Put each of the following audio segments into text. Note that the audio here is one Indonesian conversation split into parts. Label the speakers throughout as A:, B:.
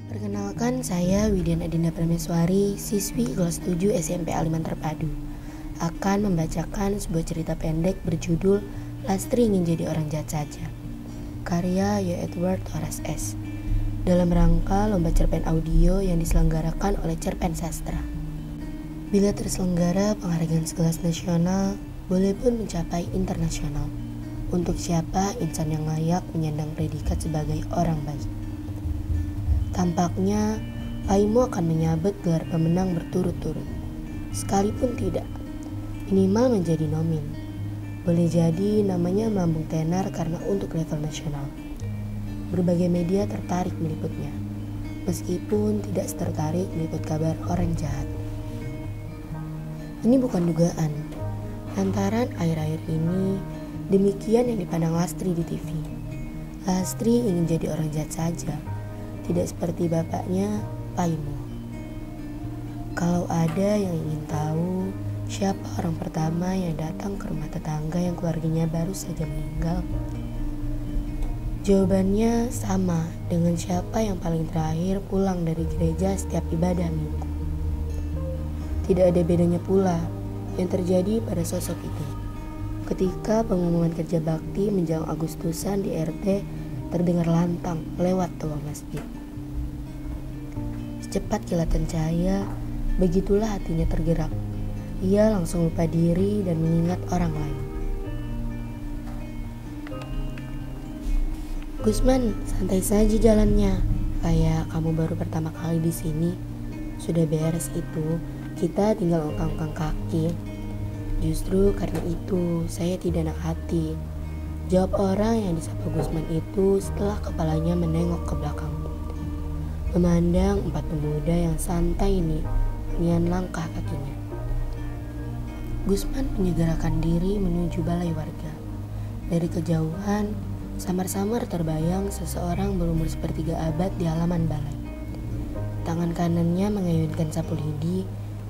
A: Perkenalkan, saya Widyan Adinda Prameswari, siswi kelas 7 SMP Aliman Terpadu, akan membacakan sebuah cerita pendek berjudul Lastri Ingin Jadi Orang Jahat Saja, karya Yo Edward Horace S. dalam rangka lomba cerpen audio yang diselenggarakan oleh Cerpen Sastra. Bila terselenggara penghargaan sekelas nasional, boleh pun mencapai internasional. Untuk siapa insan yang layak menyandang predikat sebagai orang baik? Tampaknya Paimo akan menyabet gelar pemenang berturut-turut. Sekalipun tidak, minimal menjadi nomin. Boleh jadi namanya melambung tenar karena untuk level nasional. Berbagai media tertarik meliputnya, meskipun tidak tertarik meliput kabar orang jahat. Ini bukan dugaan, lantaran akhir-akhir ini demikian yang dipandang Lastri di TV. Lastri ingin jadi orang jahat saja, tidak seperti bapaknya, Paimo. Kalau ada yang ingin tahu siapa orang pertama yang datang ke rumah tetangga yang keluarganya baru saja meninggal, jawabannya sama dengan siapa yang paling terakhir pulang dari gereja setiap ibadah minggu. Tidak ada bedanya pula yang terjadi pada sosok itu. Ketika pengumuman kerja bakti menjelang Agustusan di RT terdengar lantang lewat toa masjid. Secepat kilatan cahaya, begitulah hatinya tergerak. Ia langsung lupa diri dan mengingat orang lain. Gusman, santai saja jalannya. Kayak kamu baru pertama kali di sini. Sudah beres itu, kita tinggal ongkang-ongkang kaki. Justru karena itu, saya tidak enak hati. Jawab orang yang disapa Gusman itu setelah kepalanya menengok ke belakang. Memandang empat pemuda yang santai ini dengan langkah kakinya. Gusman menyegerakan diri menuju balai warga. Dari kejauhan, samar-samar terbayang seseorang berumur sepertiga abad di halaman balai. Tangan kanannya mengayunkan sapu lidi,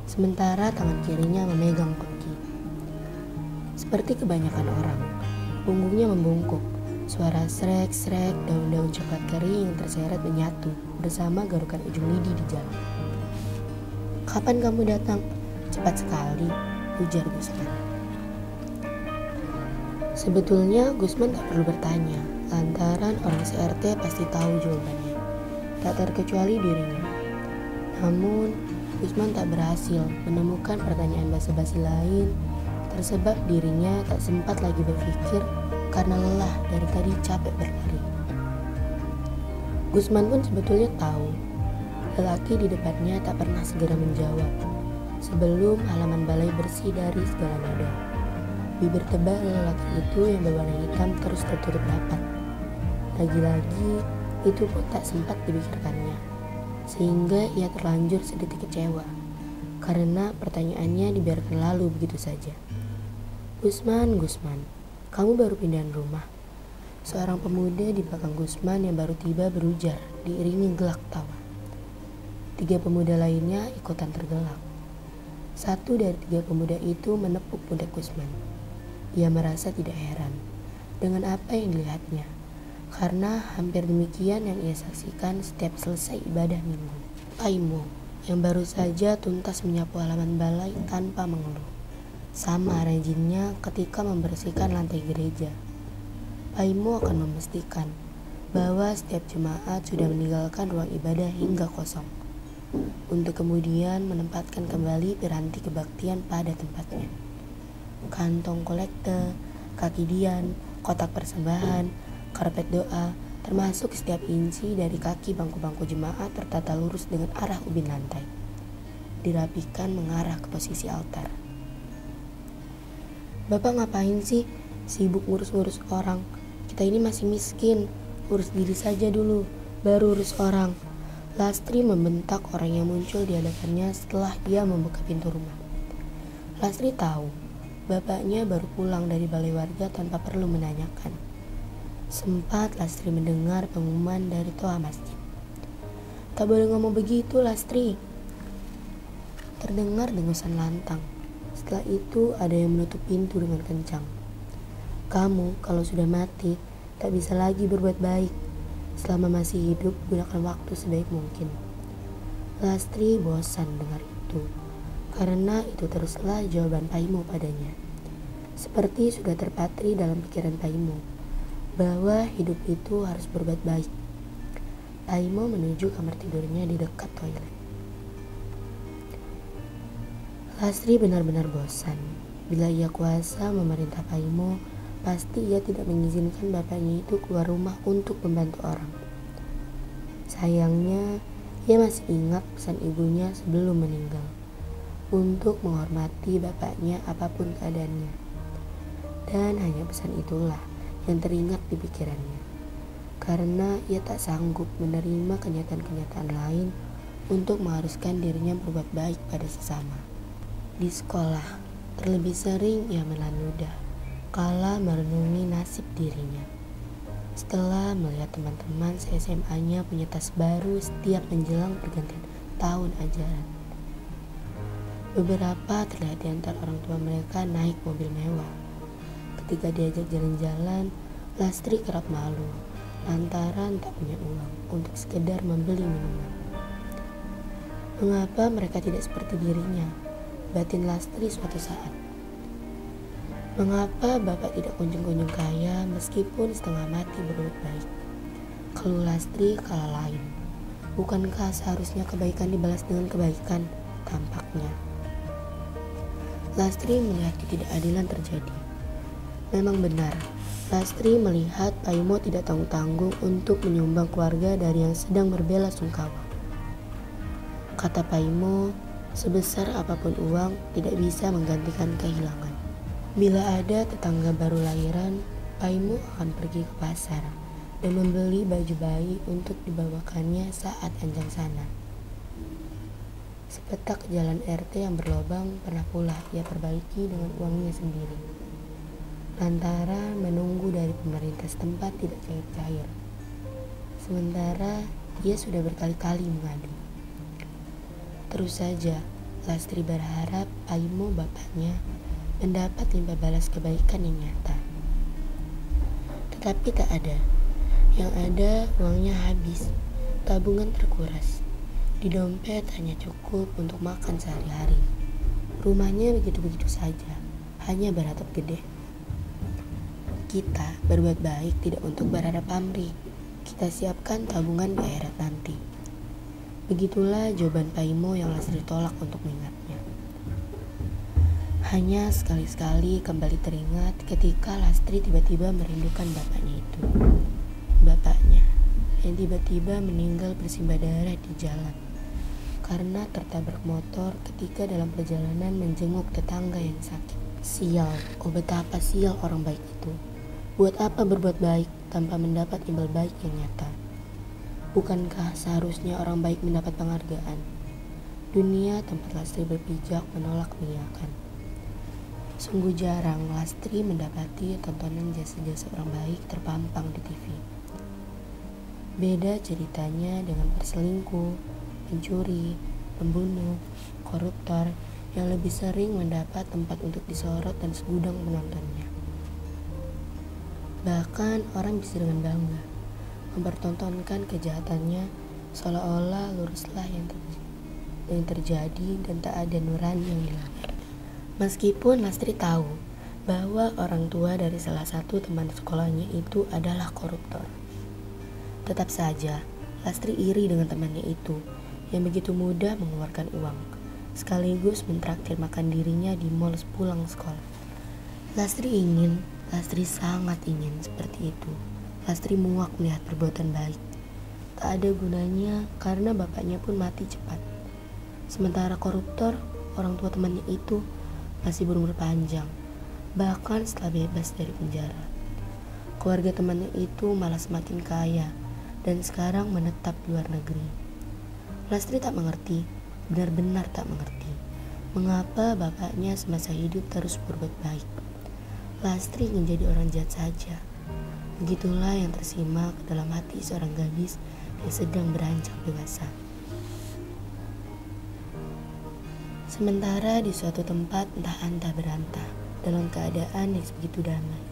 A: sementara tangan kirinya memegang peki. Seperti kebanyakan orang, punggungnya membungkuk. Suara srek-srek daun-daun coklat kering yang terseret menyatu bersama garukan ujung lidi di jalan. Kapan kamu datang? Cepat sekali, ujar Gusman. Sebetulnya Gusman tak perlu bertanya, lantaran orang se-RT pasti tahu jawabannya, tak terkecuali dirinya. Namun, Gusman tak berhasil menemukan pertanyaan basa-basi lain, tersebab dirinya tak sempat lagi berpikir karena lelah dari tadi capek berlari. Gusman pun sebetulnya tahu, lelaki di depannya tak pernah segera menjawab, sebelum halaman balai bersih dari segala noda. Bibir tebal lelaki itu yang berwarna hitam terus tertutup rapat. Lagi-lagi, itu pun tak sempat dipikirkannya, sehingga ia terlanjur sedikit kecewa, karena pertanyaannya dibiarkan lalu begitu saja. Gusman, kamu baru pindahan rumah. Seorang pemuda di belakang Gusman yang baru tiba berujar, diiringi gelak tawa. Tiga pemuda lainnya ikutan tergelak. Satu dari tiga pemuda itu menepuk pundak Gusman. Ia merasa tidak heran dengan apa yang dilihatnya, karena hampir demikian yang ia saksikan setiap selesai ibadah minggu. Paimo yang baru saja tuntas menyapu halaman balai tanpa mengeluh, sama rajinnya ketika membersihkan lantai gereja. Paimo akan memastikan bahwa setiap jemaat sudah meninggalkan ruang ibadah hingga kosong, untuk kemudian menempatkan kembali piranti kebaktian pada tempatnya. Kantong kolekte, kaki dian, kotak persembahan, karpet doa, termasuk setiap inci dari kaki bangku-bangku jemaat tertata lurus dengan arah ubin lantai, dirapikan mengarah ke posisi altar. Bapak ngapain sih? Sibuk ngurus-ngurus orang. Kita ini masih miskin. Urus diri saja dulu, baru urus orang. Lastri membentak orang yang muncul di hadapannya setelah dia membuka pintu rumah. Lastri tahu, bapaknya baru pulang dari balai warga tanpa perlu menanyakan. Sempat Lastri mendengar pengumuman dari toa masjid. Tak boleh ngomong begitu, Lastri. Terdengar dengusan lantang. Setelah itu ada yang menutup pintu dengan kencang. Kamu kalau sudah mati tak bisa lagi berbuat baik. Selama masih hidup, gunakan waktu sebaik mungkin. Lastri bosan dengar itu, karena itu teruslah jawaban Paimo padanya. Seperti sudah terpatri dalam pikiran Paimo, bahwa hidup itu harus berbuat baik. Paimo menuju kamar tidurnya di dekat toilet. Lastri benar-benar bosan. Bila ia kuasa memerintah Paimo, pasti ia tidak mengizinkan bapaknya itu keluar rumah untuk membantu orang. Sayangnya, ia masih ingat pesan ibunya sebelum meninggal, untuk menghormati bapaknya apapun keadaannya. Dan hanya pesan itulah yang teringat di pikirannya, karena ia tak sanggup menerima kenyataan-kenyataan lain untuk mengharuskan dirinya berbuat baik pada sesama. Di sekolah, terlebih sering ia menelan ludah kala merenungi nasib dirinya. Setelah melihat teman-teman se-SMA-nya punya tas baru setiap menjelang pergantian tahun ajaran. Beberapa terlihat di antara orang tua mereka naik mobil mewah. Ketika diajak jalan-jalan, Lastri kerap malu lantaran tak punya uang untuk sekedar membeli minuman. Mengapa mereka tidak seperti dirinya? Batin Lastri suatu saat. Mengapa bapak tidak kunjung-kunjung kaya meskipun setengah mati berbuat baik? Keluh Lastri kala lain. Bukankah seharusnya kebaikan dibalas dengan kebaikan? Tampaknya Lastri melihat ketidakadilan terjadi. Memang benar, Lastri melihat Paimo tidak tanggung-tanggung untuk menyumbang keluarga dari yang sedang berbela sungkawa. Kata Paimo, sebesar apapun uang tidak bisa menggantikan kehilangan. Bila ada tetangga baru lahiran, Paimo akan pergi ke pasar dan membeli baju bayi untuk dibawakannya saat anjang sana. Sepetak jalan RT yang berlobang pernah pula ia perbaiki dengan uangnya sendiri, lantaran menunggu dari pemerintah setempat tidak cair-cair. Sementara ia sudah berkali-kali mengadu. Terus saja Lastri berharap Paimo bapaknya mendapat limpah balas kebaikan yang nyata. Tetapi tak ada. Yang ada uangnya habis, tabungan terkuras. Di dompet hanya cukup untuk makan sehari-hari. Rumahnya begitu-begitu saja, hanya beratap gede. Kita berbuat baik tidak untuk berharap pamrih. Kita siapkan tabungan di akhirat nanti. Begitulah jawaban Paimo yang Lastri tolak untuk mengingatnya. Hanya sekali-sekali kembali teringat ketika Lastri tiba-tiba merindukan bapaknya itu. Bapaknya yang tiba-tiba meninggal bersimbah darah di jalan karena tertabrak motor ketika dalam perjalanan menjenguk tetangga yang sakit. Sial, oh betapa sial orang baik itu. Buat apa berbuat baik tanpa mendapat imbal baik yang nyata? Bukankah seharusnya orang baik mendapat penghargaan? Dunia tempat Lastri berpijak menolak mengiyakan. Sungguh jarang Lastri mendapati tontonan jasa-jasa orang baik terpampang di TV. Beda ceritanya dengan perselingkuh, pencuri, pembunuh, koruptor yang lebih sering mendapat tempat untuk disorot dan segudang penontonnya. Bahkan orang bisa dengan bangga mempertontonkan kejahatannya seolah-olah luruslah yang terjadi dan tak ada nurani yang dilanggar. Meskipun Lastri tahu bahwa orang tua dari salah satu teman sekolahnya itu adalah koruptor, tetap saja Lastri iri dengan temannya itu yang begitu mudah mengeluarkan uang, sekaligus mentraktir makan dirinya di mal sepulang sekolah. Lastri sangat ingin seperti itu. Lastri muak melihat perbuatan baik. Tak ada gunanya karena bapaknya pun mati cepat. Sementara koruptor, orang tua temannya itu masih berumur panjang, bahkan setelah bebas dari penjara. Keluarga temannya itu malah semakin kaya dan sekarang menetap di luar negeri. Lastri tak mengerti, benar-benar tak mengerti, mengapa bapaknya semasa hidup terus berbuat baik. Lastri ingin jadi orang jahat saja. Begitulah yang tersimak dalam hati seorang gadis yang sedang beranjak dewasa. Sementara di suatu tempat entah antah berantah dalam keadaan yang sebegitu damai.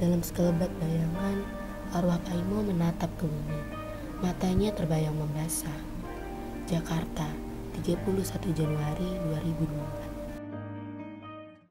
A: Dalam sekelebat bayangan, Arwah Paimo menatap ke bumi. Matanya terbayang membasah. Jakarta, 31 Januari 2002.